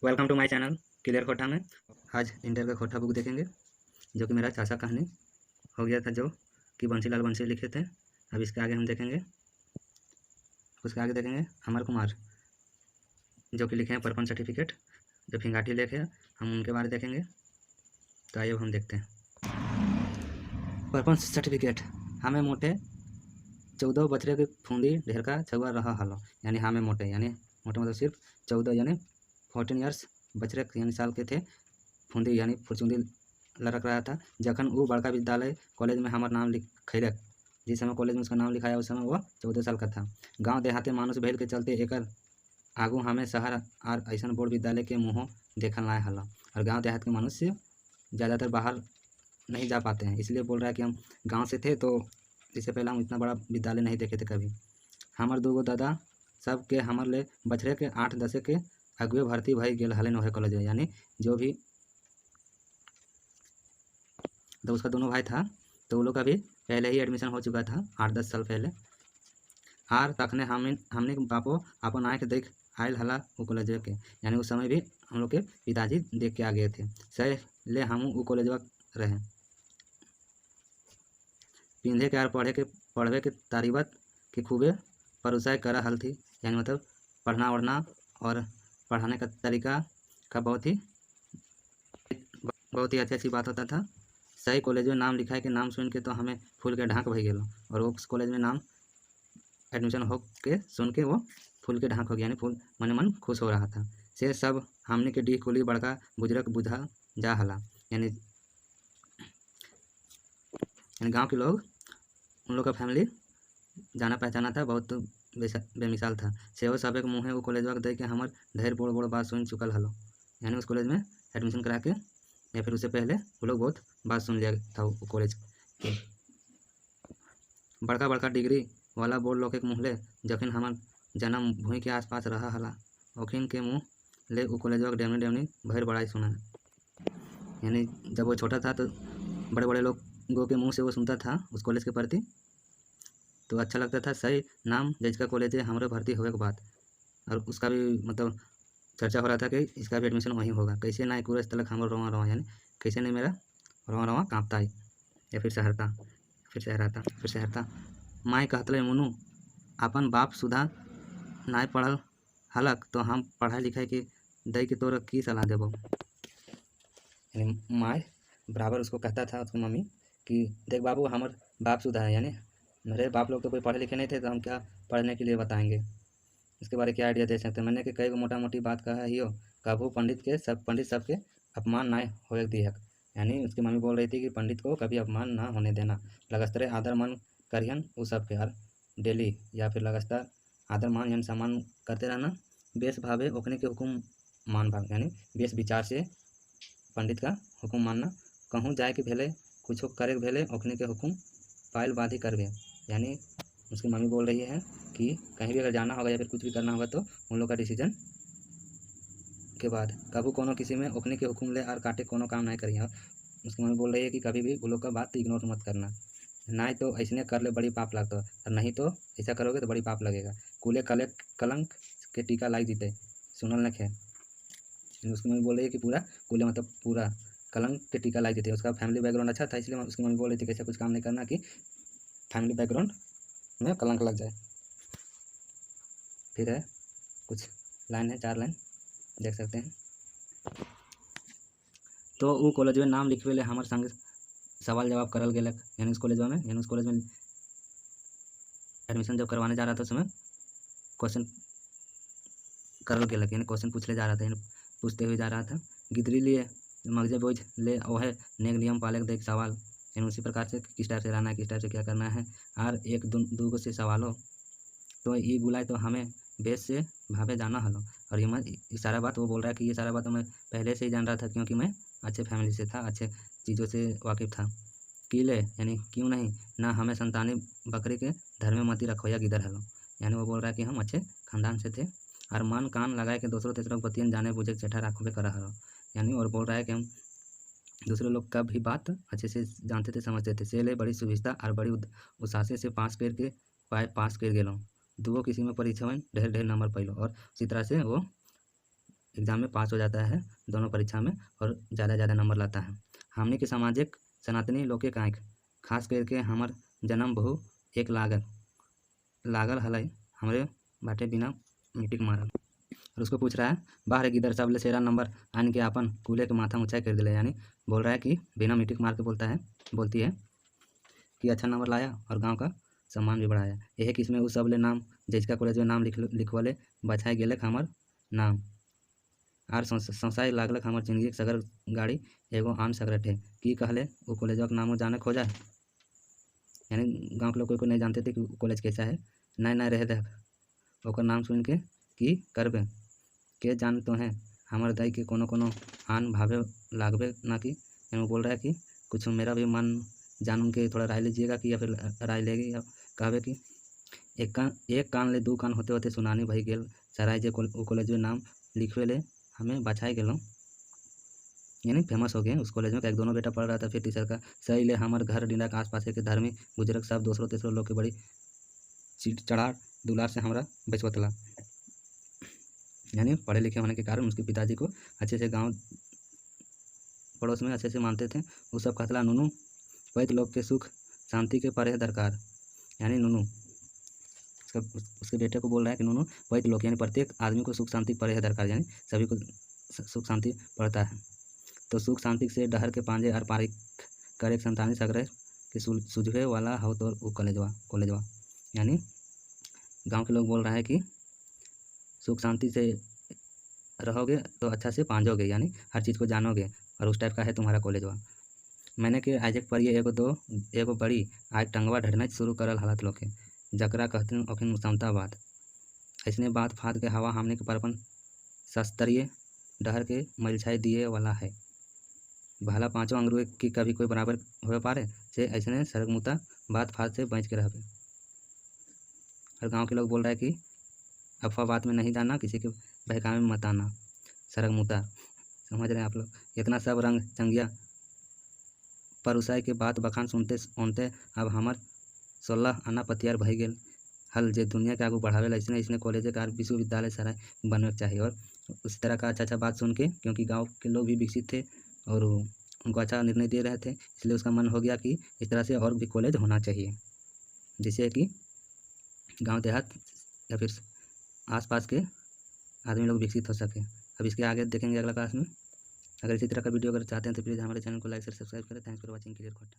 Welcome to my channel clear खोटा में। आज इंटर का खोटा बुक देखेंगे जो कि मेरा चाचा कहानी हो गया था, जो कि बंसीलाल बंसी लिखे थे। अब इसके आगे हम देखेंगे, उसके आगे देखेंगे अमर कुमार जो कि लिखे हैं परपन सर्टिफिकेट, जो फिंगाटी लेख है। हम उनके बारे देखेंगे। तो आइए हम देखते हैं। परपन सर्टिफिकेट हमें मोटे 14 बछड़े की फूंदी ढेर का छुआ रहा हलो, यानी हमें मोटे, यानी मोटे मतलब सिर्फ 14 यानी 14 ईयर्स बछड़े यानी साल के थे, फूंदी यानी फुरचुंदी लड़क रहा था। जखन वो बड़का विद्यालय कॉलेज में हमार नाम लिखैलक, जिस समय कॉलेज में उसका नाम लिखाया उस समय वो 14 साल का था। गांव देहाते मानुष भैल के चलते एकर आगू हमें शहर और ऐसा बोर्ड विद्यालय के मुँह देखल ना हल, और गाँव देहात के मनुष्य ज़्यादातर बाहर नहीं जा पाते हैं, इसलिए बोल रहा है कि हम गाँव से थे तो इससे पहले हम इतना बड़ा विद्यालय नहीं देखे थे कभी। हमार दूगो दादा सब के हमार ले बछड़े के 8-10 के अगुए भर्ती भई गेल हलन ओहे कॉलेज में, यानी जो भी तो उसका दोनों भाई था तो वो लोग का भी पहले ही एडमिशन हो चुका था 8-10 साल पहले। आर तखने हमने बापो अपन आँख देख आयल हला वो कॉलेज के, यानी उस समय भी हम लोग के पिताजी देख के आ गए थे। सही ले हम वो कॉलेज रहे पिंधे के और पढ़वे के तारीबत के खूबे परुसाय करा हल थी, यानी मतलब पढ़ना वढ़ना और पढ़ाने का तरीका का बहुत ही अच्छी अच्छी बात होता था। सही कॉलेज में नाम लिखाए के नाम सुन के तो हमें फूल के ढाक भई गेलो, और वो कॉलेज में नाम एडमिशन हो के सुन के वो फूल के ढाक हो गया, यानी फूल मन मन खुश हो रहा था। से सब हमने के डी कुली बड़का बुजुर्ग बुझा जा हला, यानी गांव के लोग, उन लोग का फैमिली जाना पहचाना था, बहुत बेमिसाल था। से वो सब एक मुँहे वो कॉलेज दे के हमार ढेर बड़ बड़ बात सुन चुकल हलो, यानी उस कॉलेज में एडमिशन करा के या फिर उससे पहले वो लोग बहुत बात सुन लिया था वो कॉलेज के। बड़का बड़का डिग्री वाला बोर्ड लोग के मुँहले जखन हमार जन्म भूमि के आसपास रहा हला, ओखिन के मुँह ले वो कॉलेज डेमनी डेमनी भर बड़ाई सुना, यानी जब वो छोटा था तो बड़े बड़े लोगों के मुँह से वो सुनता था उस कॉलेज के प्रति, तो अच्छा लगता था। सही नाम जिसका कॉलेज है हमारे भर्ती होने के बाद, और उसका भी मतलब चर्चा हो रहा था कि इसका भी एडमिशन वहीं होगा। कैसे ना पूरे तलक हमारा रोवा रोवा, यानी कैसे नहीं मेरा रोवा रोवा काँपता है, या फिर सहराता माई कहतले मुनु अपन बाप सुधा नाय पढ़ल हलक तो हम पढ़ाई लिखाई के दई के तोर की सलाह देबो, यानी माई बराबर उसको कहता था उसकी मम्मी कि देख बाबू हमारे बाप सुधा है, यानी मेरे बाप लोग तो कोई पढ़े लिखे नहीं थे तो हम क्या पढ़ने के लिए बताएंगे, इसके बारे क्या आइडिया दे सकते हैं। मैंने कि कई मोटा मोटी बात कहा ही हो, कभू पंडित सबके अपमान ना हो दिया, यानी उसकी मम्मी बोल रही थी कि पंडित को कभी अपमान ना होने देना, लगातार आदर मान करियन वो सब के हर डेली, या फिर लगातार आदर मान यानी सम्मान करते रहना, बेस भावे ओखने के हुक्म मान भाग, यानी बेस विचार से पंडित का हुक्म मानना, कहूँ जाए के भेले कुछ करे के भेले ओखने के हुक्म पायल बाधी करवे, यानी उसकी मम्मी बोल रही है कि कहीं भी अगर जाना होगा या फिर कुछ भी करना होगा तो उन लोग का डिसीजन के बाद कभी कोनो किसी में ओखने के हुक्म ले और काटे कोनो काम नहीं करिए। उसकी मम्मी बोल रही है कि कभी भी उन लोग का बात इग्नोर मत करना, नहीं तो ऐसने कर ले बड़ी पाप लगता, और नहीं तो ऐसा करोगे तो बड़ी पाप लगेगा। कूले कलंक के टीका लाग जीते सुनल न खे, उसकी मम्मी बोल रही है कि पूरा कूले मतलब पूरा कलंक के टीका लाग जीते। उसका फैमिली बैकग्राउंड अच्छा था, इसलिए उसकी मम्मी बोल रही थी कि ऐसा कुछ काम नहीं करना कि फैमिली बैकग्राउंड में कलंक लग जाए। फिर है कुछ लाइन है, 4 लाइन देख सकते हैं। तो वो कॉलेज में नाम लिखवे ले हमारे संग सवाल जवाब करल गेलक, यानी उस कॉलेज में एडमिशन जब करवाने जा रहा था उस समय क्वेश्चन करल गेलक, यानी क्वेश्चन पूछले जा रहा था, यानी पूछते हुए जा रहा था। गिदरी लिए मगजे बोझ ले ओहे नेक नियम पाले देख सवाल, यानी उसी प्रकार से किस टाइप से रहना है, किस टाइप से क्या करना है, और एक दूगो से सवालों तो ये बुलाए तो हमें बेस से भावे जाना हलो। और ये सारा बात वो बोल रहा है कि ये सारा बात तो मैं पहले से ही जान रहा था, क्योंकि मैं अच्छे फैमिली से था, अच्छे चीज़ों से वाकिफ़ था। कीले यानी क्यों नहीं ना हमें संतानी बकरी के धर्म में मती रखो या गिदर हलो, यानी वो बोल रहा है कि हम अच्छे खानदान से थे, और मन कान लगाए के दूसरों तीसरों बतियन जाने बुझे चेठा राखो करा हलो, यानी और बोल रहा है कि हम दूसरे लोग का भी बात अच्छे से जानते थे, समझते थे। से ले बड़ी सुविधा और बड़ी उत्साह से पास कर गेलो, दूगो किसी में परीक्षा में ढेर ढेर नंबर पैलो, और उसी तरह से वो एग्ज़ाम में पास हो जाता है दोनों परीक्षा में और ज़्यादा नंबर लाता है। हमनी के सामाजिक सनातनी लोग के कांख खास करके हमर जन्म बहु एक लागल हलै हमरे बाटे बिना मीटिंग मारल। और उसको पूछ रहा है बाहर गिदर सब ले सेरा नंबर आन के अपन कूल्हे के माथा ऊंचाई कर दिले, यानी बोल रहा है कि बिना मीटिंग मार के बोलती है कि अच्छा नंबर लाया और गांव का सम्मान भी बढ़ाया। यही किस्में उस सब ले नाम जिसका कॉलेज में नाम लिखवले बचाए गेले हमर नाम आर संसाय लागलक हमर जिंदगी सगर गाड़ी एगो आन सकरट है कि कहले वो कॉलेज का नामो जाने खोजा। यानी गांव के लोग कोई नहीं जानते थे कि कॉलेज कैसा है। नए रहे देख ओकर नाम सुन के कि करबे के जान तो हैं हमारे दाई के कोनो आन भावे लागबे ना कि। यानी वो बोल रहा है कि कुछ मेरा भी मन जान उनके थोड़ा राय लीजिएगा कि या फिर राय लेगी या कहबे कि एक कान ले दू कान होते होते सुनानी भई गेल सराय जे वो कॉलेज में नाम लिखवे ले हमें बचाए गेलों, यानी फेमस हो गए उस कॉलेज में। एक दोनों बेटा पढ़ रहा था फिर तीसर का सही ले हमारे घर डिंडा के आसपास के धर्मी बुजुर्ग सब दूसरों तीसरों लोग के बड़ी सीट चढ़ा दुलार से हमारा बचवतला। यानी पढ़े लिखे होने के कारण उसके पिताजी को अच्छे से गांव पड़ोस में अच्छे से मानते थे। वो सब कहतला नूनू वैद लोग के सुख शांति के परे दरकार। यानी नूनू उसके बेटे को बोल रहा है कि नूनू वैद लोग यानी प्रत्येक आदमी को सुख शांति परे है दरकार, यानी सभी को सुख शांति पड़ता है। तो सुख शांति से डहर के पांजे और पारिक करे संतानी सगरे के सुझे वाला हो तो वो कॉलेजवा। यानी गांव के लोग बोल रहा है कि सुख शांति से रहोगे तो अच्छा से पांजोगे, यानी हर चीज़ को जानोगे और उस टाइप का है तुम्हारा कॉलेजवा। मैंने के आजक पर ये एगो बड़ी आज टंगवा ढड़ना शुरू करल हालत लोग के जकरा कहते अखिन समता बात ऐसने बात फाद के हवा हमने के परपन शास्त्रीय डहर के मलछाई दिए वाला है। भला पाँचों अंगरू की कभी कोई बराबर हो पारे से ऐसने सरगमुता बात फाद से बच के रहबे। और गांव के लोग बोल रहा है कि अफवाह बात में नहीं जाना, किसी के बहकावे में मत आना, सरगमुता। समझ रहे हैं आप लोग। इतना सब रंग चंगिया परुसाई के बात बखान सुनते अब हमर 16 आना पतियार भई गेल हल जे दुनिया के आगू बढ़ावे ऐसने कॉलेज का विश्वविद्यालय सराय बनने चाहिए। और उसी तरह का अच्छा बात सुन के, क्योंकि गांव के लोग भी विकसित थे और उनको अच्छा निर्णय दे रहे थे, इसलिए उसका मन हो गया कि इस तरह से और भी कॉलेज होना चाहिए जिससे कि गांव देहात या फिर आसपास के आदमी लोग विकसित हो सके। अब इसके आगे देखेंगे अगला क्लास में। अगर इसी तरह का वीडियो अगर चाहते हैं तो प्लीज़ हमारे चैनल को लाइक और सब्सक्राइब करें। Thanks for watching. Clear cut.